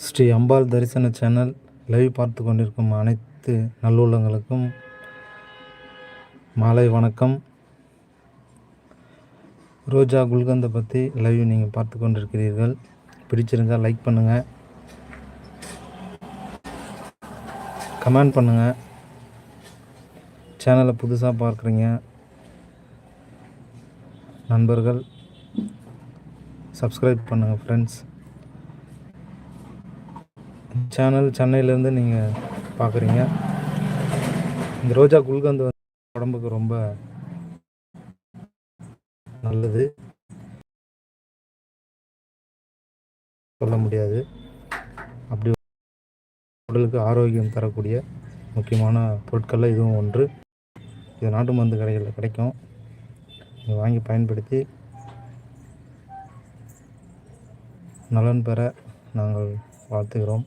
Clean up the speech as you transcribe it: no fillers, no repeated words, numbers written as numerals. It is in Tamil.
ஸ்ரீ அம்பாள் தரிசன சேனல் லைவ் பார்த்து கொண்டிருக்கும் அனைத்து நல்லுள்ளங்களுக்கும் மாலை வணக்கம். ரோஜா குல்கந்தை பற்றி லைவ் நீங்கள் பார்த்து கொண்டிருக்கிறீர்கள். பிடிச்சிருந்தால் லைக் பண்ணுங்கள், கமெண்ட் பண்ணுங்கள். சேனலை புதுசாக பார்க்குறீங்க நண்பர்கள் சப்ஸ்கிரைப் பண்ணுங்கள் ஃப்ரெண்ட்ஸ். சேனல் சென்னையிலேருந்து நீங்கள் பார்க்குறீங்க. இந்த ரோஜா குல்கந்து வந்து உடம்புக்கு ரொம்ப நல்லது, சொல்ல முடியாது. அப்படி உடலுக்கு ஆரோக்கியம் தரக்கூடிய முக்கியமான பொருட்களில் இதுவும் ஒன்று. இது நாட்டு மருந்து கடைகளில் கிடைக்கும். இதை வாங்கி பயன்படுத்தி நலன் பெற நாங்கள் வாழ்த்துகிறோம்.